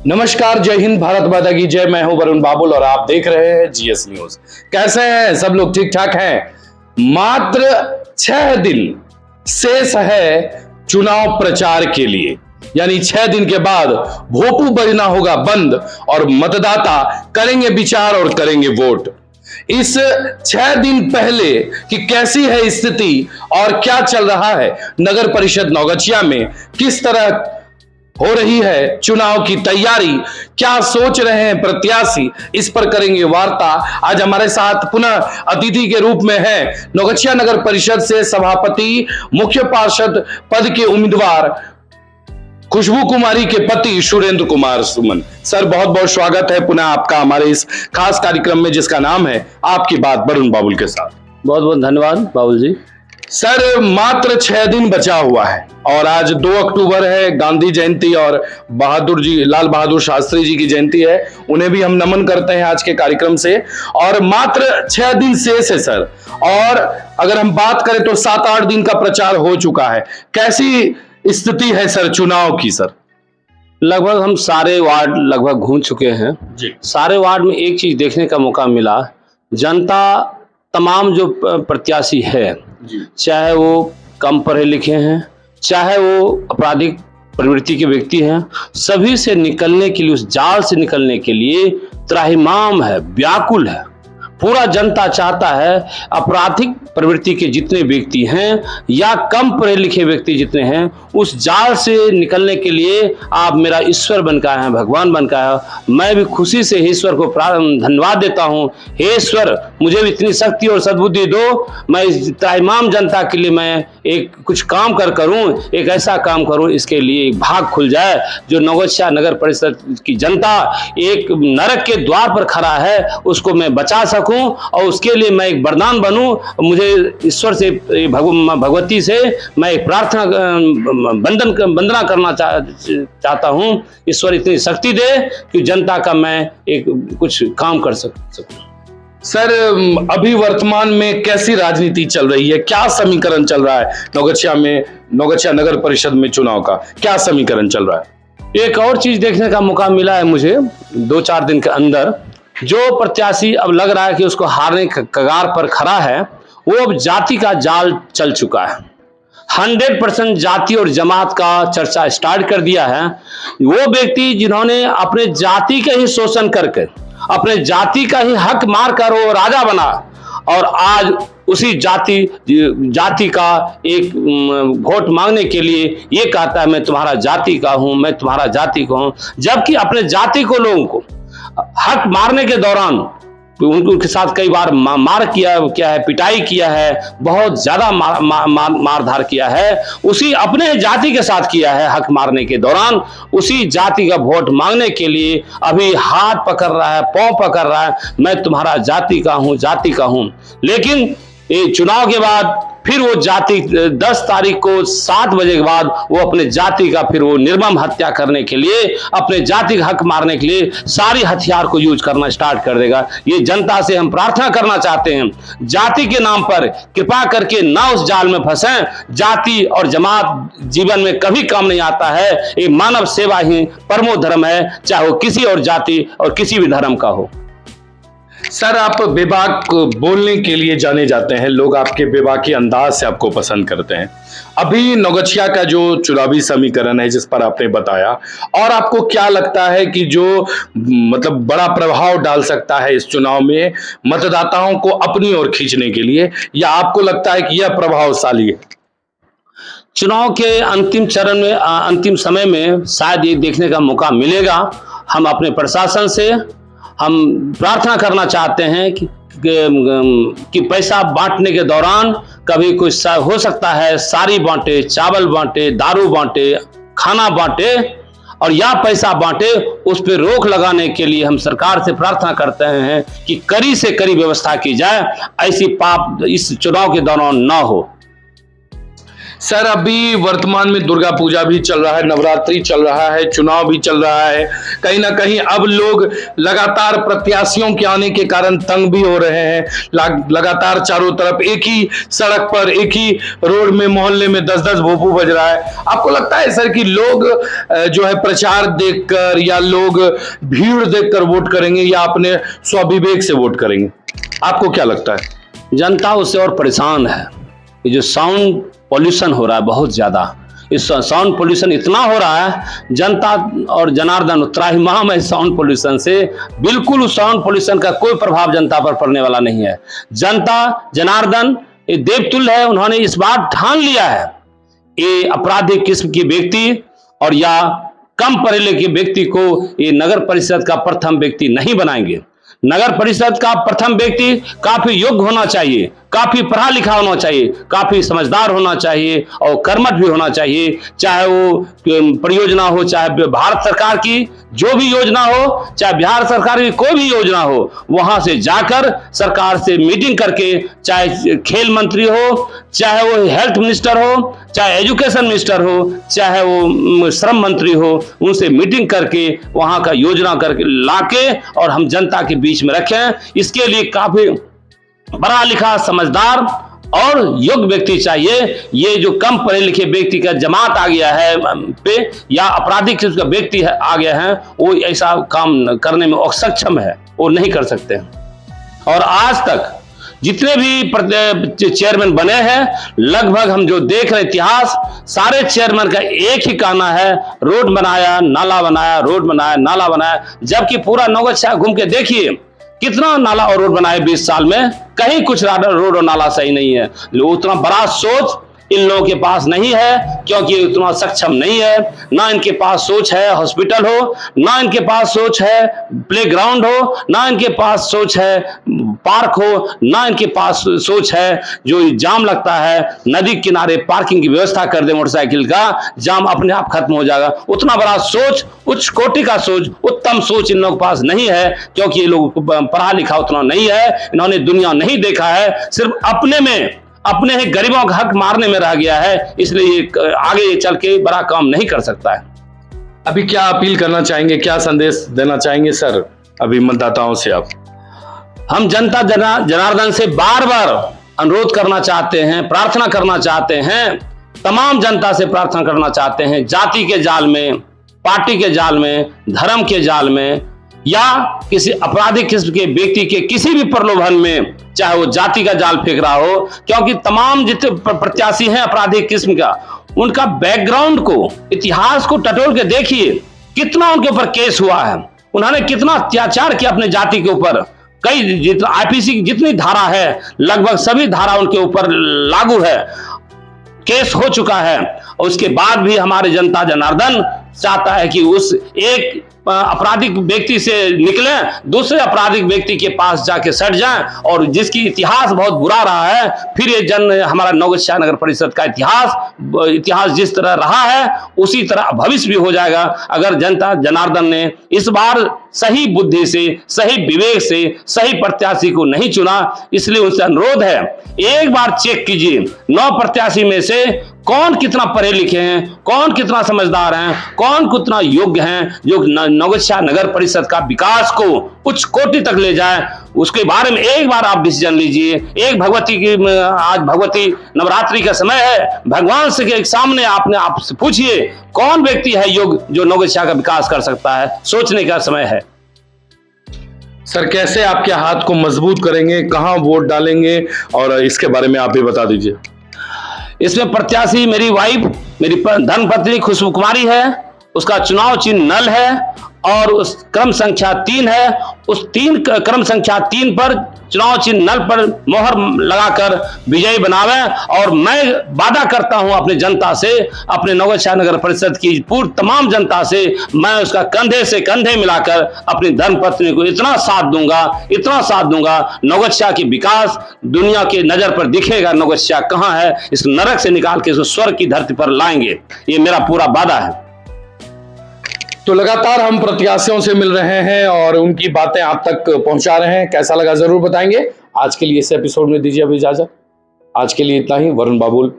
नमस्कार, जय हिंद, भारत माता की जय। मैं हूं वरुण बाबुल और आप देख रहे हैं जीएस न्यूज। कैसे हैं सब लोग? ठीक ठाक हैं? मात्र 6 दिन शेष है चुनाव प्रचार के लिए, यानी 6 दिन के बाद भोपू बजना होगा बंद और मतदाता करेंगे विचार और करेंगे वोट। इस 6 दिन पहले कि कैसी है स्थिति और क्या चल रहा है नगर परिषद नौगछिया में, किस तरह हो रही है चुनाव की तैयारी, क्या सोच रहे हैं प्रत्याशी, इस पर करेंगे वार्ता। आज हमारे साथ पुनः अतिथि के रूप में है नौगछिया नगर परिषद से सभापति मुख्य पार्षद पद के उम्मीदवार खुशबू कुमारी के पति सुरेंद्र कुमार सुमन। सर, बहुत बहुत स्वागत है पुनः आपका हमारे इस खास कार्यक्रम में जिसका नाम है आपकी बात वरुण बाबुल के साथ। बहुत बहुत धन्यवाद बाबुल जी। सर, मात्र 6 दिन बचा हुआ है और आज 2 अक्टूबर है, गांधी जयंती और लाल बहादुर शास्त्री जी की जयंती है। उन्हें भी हम नमन करते हैं आज के कार्यक्रम से। और मात्र 6 दिन शेष है सर, और अगर हम बात करें तो 7-8 दिन का प्रचार हो चुका है। कैसी स्थिति है सर चुनाव की? सर, लगभग हम सारे वार्ड लगभग घूम चुके हैं जी। सारे वार्ड में एक चीज देखने का मौका मिला, जनता तमाम जो प्रत्याशी है, चाहे वो कम पढ़े लिखे हैं, चाहे वो आपराधिक प्रवृत्ति के व्यक्ति हैं, सभी से निकलने के लिए, उस जाल से निकलने के लिए त्राहिमाम है, व्याकुल है। पूरा जनता चाहता है आपराधिक प्रवृत्ति के जितने व्यक्ति हैं या कम पढ़े लिखे व्यक्ति जितने हैं, उस जाल से निकलने के लिए आप मेरा ईश्वर बन का है, भगवान बन का है। मैं भी खुशी से ईश्वर को धन्यवाद देता हूँ। हे ईश्वर, मुझे भी इतनी शक्ति और सद्बुद्धि दो, मैं इस तमाम जनता के लिए मैं एक कुछ काम करूँ, एक ऐसा काम करूँ, इसके लिए भाग खुल जाए। जो नौगछिया नगर परिषद की जनता एक नरक के द्वार पर खड़ा है, उसको मैं बचा सकूं और उसके लिए मैं एक वरदान बनूं। मुझे ईश्वर से, भगवती से मैं एक प्रार्थना वंदना करना चाहता हूं। ईश्वर इतनी शक्ति दे कि जनता का मैं एक कुछ काम कर सकूं। सर, अभी वर्तमान में कैसी राजनीति चल रही है? क्या समीकरण चल रहा है नौगछिया में, नौगछिया नगर परिषद में चुनाव का क्या समीकरण चल रहा है? एक और चीज देखने का मौका मिला है मुझे 2-4 दिन के अंदर। जो प्रत्याशी अब लग रहा है कि उसको हारने के कगार पर खड़ा है, वो अब जाति का जाल चल चुका है। 100% जाति और जमात का चर्चा स्टार्ट कर दिया है। वो व्यक्ति जिन्होंने अपने जाति का ही शोषण करके, अपने जाति का ही हक मार कर वो राजा बना, और आज उसी जाति का एक वोट मांगने के लिए ये कहता है मैं तुम्हारा जाति का हूं, मैं तुम्हारा जाति का हूं, जबकि अपने जाति को, लोगों को हक मारने के दौरान उनके साथ कई बार मार किया है, पिटाई किया है, बहुत ज्यादा मारधार किया है, उसी अपने जाति के साथ किया है। हक मारने के दौरान उसी जाति का वोट मांगने के लिए अभी हाथ पकड़ रहा है, पांव पकड़ रहा है, मैं तुम्हारा जाति का हूं, जाति का हूं। लेकिन ये चुनाव के बाद फिर वो जाति 10 तारीख को 7 बजे के बाद वो अपने जाति का फिर वो निर्मम हत्या करने के लिए, अपने जाति का हक मारने के लिए सारी हथियार को यूज करना स्टार्ट कर देगा। ये जनता से हम प्रार्थना करना चाहते हैं, जाति के नाम पर कृपा करके ना उस जाल में फंसें। जाति और जमात जीवन में कभी काम नहीं आता है। ये मानव सेवा ही परमो धर्म है, चाहे वो किसी और जाति और किसी भी धर्म का हो। सर, आप बेबाक बोलने के लिए जाने जाते हैं, लोग आपके बेबाकी अंदाज से आपको पसंद करते हैं। अभी नौगछिया का जो चुनावी समीकरण है जिस पर आपने बताया, और आपको क्या लगता है कि जो मतलब बड़ा प्रभाव डाल सकता है इस चुनाव में मतदाताओं को अपनी ओर खींचने के लिए, या आपको लगता है कि यह प्रभावशाली है? चुनाव के अंतिम चरण में, अंतिम समय में शायद ये देखने का मौका मिलेगा। हम अपने प्रशासन से हम प्रार्थना करना चाहते हैं कि पैसा बांटने के दौरान कभी कुछ हो सकता है साड़ी बांटे, चावल बांटे, दारू बांटे, खाना बांटे, और या पैसा बांटे, उस पर रोक लगाने के लिए हम सरकार से प्रार्थना करते हैं कि कड़ी से कड़ी व्यवस्था की जाए, ऐसी पाप इस चुनाव के दौरान ना हो। सर अभी वर्तमान में दुर्गा पूजा भी चल रहा है, नवरात्रि चल रहा है, चुनाव भी चल रहा है। कहीं ना कहीं अब लोग लगातार प्रत्याशियों के आने के कारण तंग भी हो रहे हैं। लगातार चारों तरफ एक ही सड़क पर, एक ही रोड में, मोहल्ले में 10-10 भोपू बज रहा है। आपको लगता है सर कि लोग जो है प्रचार देखकर या लोग भीड़ देखकर वोट करेंगे या अपने स्वविवेक से वोट करेंगे? आपको क्या लगता है? जनता उससे और परेशान है। ये जो साउंड पॉल्यूशन हो रहा है बहुत ज्यादा, इस साउंड पॉल्यूशन इतना हो रहा है, जनता और जनार्दन त्राहिमाम है साउंड पॉल्यूशन से। बिल्कुल उस साउंड पॉल्यूशन का कोई प्रभाव जनता पर पड़ने वाला नहीं है। जनता जनार्दन ये देवतुल्य है, उन्होंने इस बार ठान लिया है ये आपराधिक किस्म की व्यक्ति और या कम पढ़े लिखे व्यक्ति को ये नगर परिषद का प्रथम व्यक्ति नहीं बनाएंगे। नगर परिषद का प्रथम व्यक्ति काफी योग्य होना चाहिए, काफी पढ़ा लिखा होना चाहिए, काफी समझदार होना चाहिए और कर्मठ भी होना चाहिए। चाहे वो परियोजना हो, चाहे भारत सरकार की जो भी योजना हो, चाहे बिहार सरकार की कोई भी योजना हो, वहां से जाकर सरकार से मीटिंग करके, चाहे खेल मंत्री हो, चाहे वो हेल्थ मिनिस्टर हो, चाहे एजुकेशन मिनिस्टर हो, चाहे वो श्रम मंत्री हो, उनसे मीटिंग करके वहां का योजना करके लाके और हम जनता के बीच में रखें। इसके लिए काफी पढ़ा लिखा, समझदार और योग्य व्यक्ति चाहिए। ये जो कम पढ़े लिखे व्यक्ति का जमात आ गया है पे या आपराधिक किस्म का व्यक्ति आ गया है, वो ऐसा काम करने में अक्षम है, वो नहीं कर सकते। और आज तक जितने भी चेयरमैन बने हैं, लगभग हम जो देख रहे इतिहास, सारे चेयरमैन का एक ही कहना है, रोड बनाया, नाला बनाया, रोड बनाया, नाला बनाया। जबकि पूरा नौगढ़ शहर घूम के देखिए कितना नाला और रोड बनाए 20 साल में, कहीं कुछ रोड और नाला सही नहीं है। उतना बड़ा सोच इन लोगों के पास नहीं है, क्योंकि उतना सक्षम नहीं है। ना इनके पास सोच है हॉस्पिटल हो, ना इनके पास सोच है प्लेग्राउंड हो, ना इनके पास सोच है पार्क हो, ना इनके पास सोच है जो जाम लगता है नदी किनारे पार्किंग की व्यवस्था कर दे, मोटरसाइकिल का जाम अपने आप खत्म हो जाएगा। उतना बड़ा सोच, उच्च कोटि का सोच, उत्तम सोच इन लोगों के पास नहीं है, क्योंकि ये लोग पढ़ा लिखा उतना नहीं है, इन्होंने दुनिया नहीं देखा है, सिर्फ अपने ही गरीबों का हक मारने में रह गया है। इसलिए आगे चल के बड़ा काम नहीं कर सकता है। अभी क्या अपील करना चाहेंगे, क्या संदेश देना चाहेंगे सर अभी मतदाताओं से आप? हम जनता जनार्दन से बार बार अनुरोध करना चाहते हैं, प्रार्थना करना चाहते हैं, तमाम जनता से प्रार्थना करना चाहते हैं। जाति के जाल में, पार्टी के जाल में, धर्म के जाल में या किसी आपराधिक किस्म के व्यक्ति के किसी भी प्रलोभन में, चाहे वो जाति का जाल फेंक रहा हो, क्योंकि तमाम जितने प्रत्याशी हैं आपराधिक किस्म का, उनका बैकग्राउंड को, इतिहास को टटोल के देखिए, कितना उनके ऊपर केस हुआ है, उन्होंने कितना अत्याचार किया अपने जाति के ऊपर। कई जितना आईपीसी की जितनी धारा है, लगभग सभी धारा उनके ऊपर लागू है, केस हो चुका है। उसके बाद भी हमारे जनता जनार्दन चाहता है कि उस एक आपराधिक व्यक्ति से निकले, दूसरे आपराधिक व्यक्ति के पास जाके सट जाएं, और जिसकी इतिहास बहुत बुरा रहा है, फिर ये हमारा नौगढ़ शहर नगर परिषद का इतिहास जिस तरह रहा है उसी तरह भविष्य भी हो जाएगा, अगर जनता जनार्दन ने इस बार सही बुद्धि से, सही विवेक से, सही प्रत्याशी को नहीं चुना। इसलिए उनसे अनुरोध है, एक बार चेक कीजिए 9 प्रत्याशी में से कौन कितना पढ़े लिखे हैं, कौन कितना समझदार हैं, कौन कितना योग्य हैं, जो नौगढ़ शहर नगर परिषद का विकास को उच्च कोटि तक ले जाए। उसके बारे में एक बार आप डिसीजन लीजिए। एक आज भगवती नवरात्रि का समय है, भगवान से के सामने आप से पूछिए कौन व्यक्ति है योग्य जो नौगढ़ शहर का विकास कर सकता है। सोचने का समय है। सर कैसे आपके हाथ को मजबूत करेंगे, कहां वोट डालेंगे, और इसके बारे में आप भी बता दीजिए। इसमें प्रत्याशी मेरी वाइफ, मेरी धर्मपत्नी खुशबू कुमारी है, उसका चुनाव चिन्ह नल है और उस क्रम संख्या 3 है। उस क्रम संख्या 3 पर चुनाव चिन्ह नल पर मोहर लगाकर विजयी बनावे। और मैं वादा करता हूं अपनी जनता से, अपने नौगढ़ शहर नगर परिषद की पूरी तमाम जनता से, मैं उसका कंधे से कंधे मिलाकर अपनी धर्मपत्नी को इतना साथ दूंगा, नौगढ़ शहर की विकास दुनिया के नजर पर दिखेगा। नौगढ़ शहर कहां है, इस नरक से निकाल के इसको स्वर्ग की धरती पर लाएंगे, ये मेरा पूरा वादा है। तो लगातार हम प्रत्याशियों से मिल रहे हैं और उनकी बातें आप तक पहुंचा रहे हैं। कैसा लगा जरूर बताएंगे। आज के लिए इस एपिसोड में दीजिए अभी इजाजत। आज के लिए इतना ही। वरुण बाबुल।